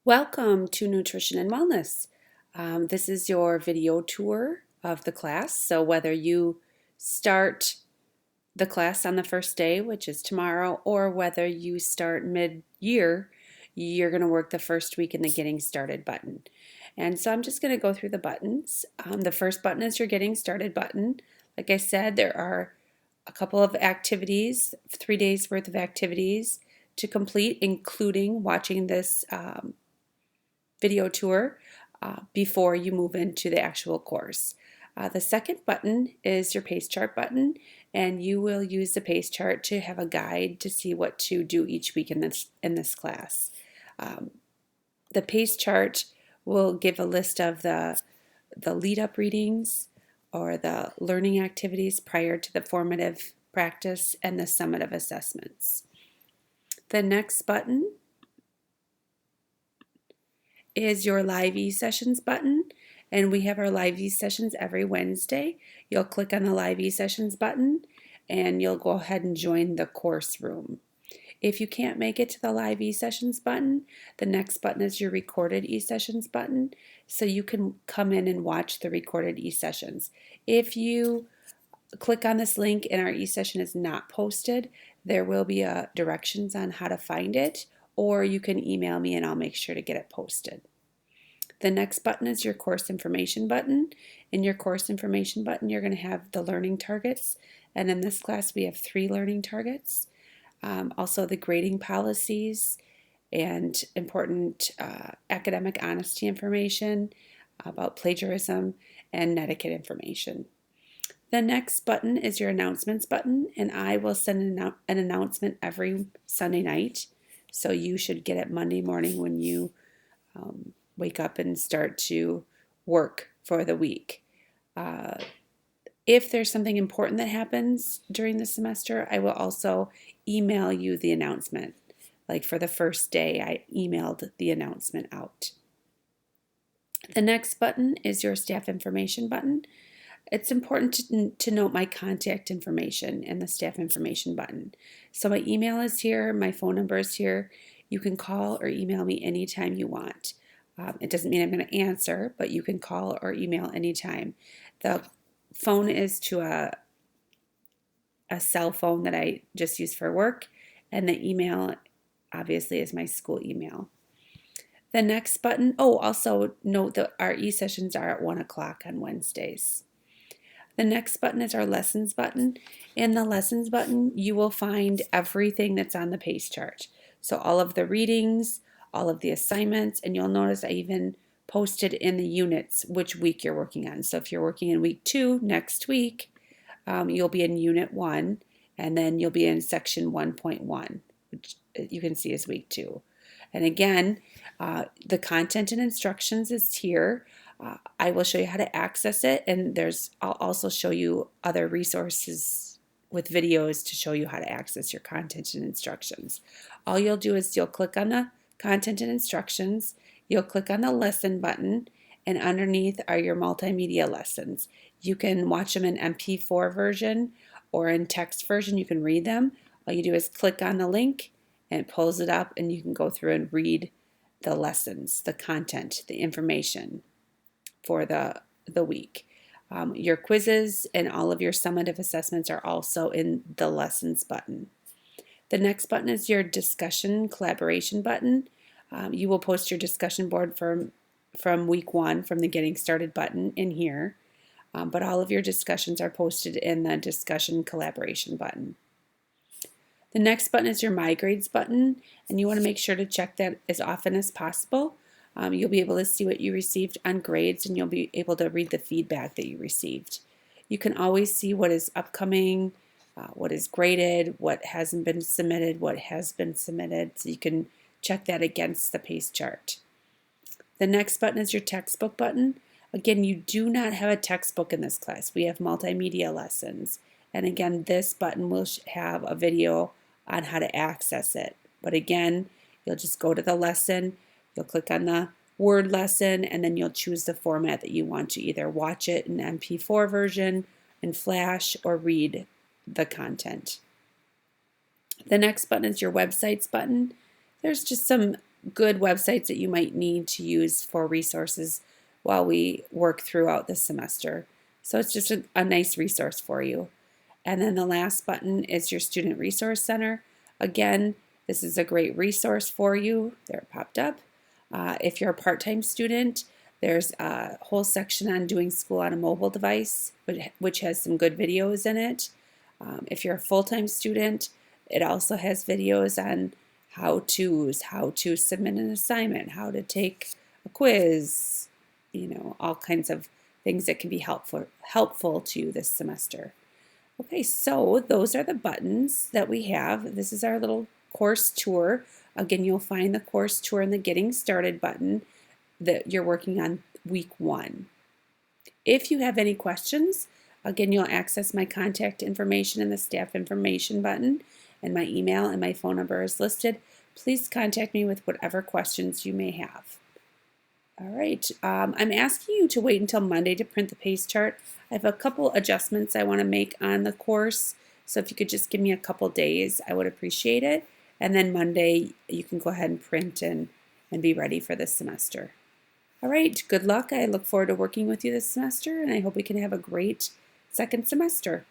Welcome to Nutrition and Wellness. This is your video tour of the class. So whether you start the class on the first day, which is tomorrow, or whether you start mid-year, you're going to work the first week in the Getting Started button. And so I'm just going to go through the buttons. The first button is your Getting Started button. Like I said, there are a couple of activities, 3 days worth of activities to complete, including watching this video tour before you move into the actual course. The second button is your pace chart button, and you will use the pace chart to have a guide to see what to do each week in this class. The pace chart will give a list of the lead-up readings or the learning activities prior to the formative practice and the summative assessments. The next button is your live e-sessions button, and we have our live e-sessions every Wednesday. You'll click on the live e-sessions button and you'll go ahead and join the course room. If you can't make it to the live e-sessions button, the next button is your recorded e-sessions button, so you can come in and watch the recorded e-sessions. If you click on this link and our e-session is not posted, there will be directions on how to find it, or you can email me and I'll make sure to get it posted. The next button is your course information button. In your course information button, you're going to have the learning targets, and in this class we have 3 learning targets. Also the grading policies and important academic honesty information about plagiarism and netiquette information. The next button is your announcements button, and I will send an announcement every Sunday night. So you should get it Monday morning when you wake up and start to work for the week. If there's something important that happens during the semester, I will also email you the announcement. Like for the first day, I emailed the announcement out. The next button is your staff information button. It's important to note my contact information in the staff information button. So my email is here, my phone number is here. You can call or email me anytime you want. It doesn't mean I'm going to answer, but you can call or email anytime. The phone is to a cell phone that I just use for work, and the email obviously is my school email. The next button, also note that our e-sessions are at 1 o'clock on Wednesdays. The next button is our lessons button. In the lessons button, you will find everything that's on the pace chart. So all of the readings, all of the assignments, and you'll notice I even posted in the units which week you're working on. So if you're working in week 2 next week, you'll be in unit 1, and then you'll be in section 1.1, which you can see is week 2. And again, the content and instructions is here. I will show you how to access it, and I'll also show you other resources with videos to show you how to access your content and instructions. All you'll do is you'll click on the content and instructions, you'll click on the lesson button, and underneath are your multimedia lessons. You can watch them in MP4 version or in text version. You can read them. All you do is click on the link and it pulls it up, and you can go through and read the lessons, the content, the information for the week. Your quizzes and all of your summative assessments are also in the lessons button. The next button is your discussion collaboration button. You will post your discussion board from week 1 from the Getting Started button in here, but all of your discussions are posted in the discussion collaboration button. The next button is your My Grades button, and you want to make sure to check that as often as possible. You'll be able to see what you received on grades, and you'll be able to read the feedback that you received. You can always see what is upcoming, what is graded, what hasn't been submitted, what has been submitted, so you can check that against the pace chart. The next button is your textbook button. Again, you do not have a textbook in this class. We have multimedia lessons, and again, this button will have a video on how to access it. But again, you'll just go to the lesson, you'll click on the word lesson, and then you'll choose the format that you want to either watch it in MP4 version, in Flash, or read the content. The next button is your websites button. There's just some good websites that you might need to use for resources while we work throughout the semester. So it's just a nice resource for you. And then the last button is your Student Resource Center. Again, this is a great resource for you. There it popped up. If you're a part-time student, there's a whole section on doing school on a mobile device, which has some good videos in it. If you're a full-time student, it also has videos on how-tos, how to submit an assignment, how to take a quiz, all kinds of things that can be helpful to you this semester. Okay, so those are the buttons that we have. This is our little course tour. Again, you'll find the course tour in the Getting Started button that you're working on week 1. If you have any questions, again, you'll access my contact information in the staff information button, and my email and my phone number is listed. Please contact me with whatever questions you may have. All right, I'm asking you to wait until Monday to print the PACE chart. I have a couple adjustments I want to make on the course, so if you could just give me a couple days, I would appreciate it. And then Monday, you can go ahead and print and be ready for this semester. All right, good luck. I look forward to working with you this semester, and I hope we can have a great second semester.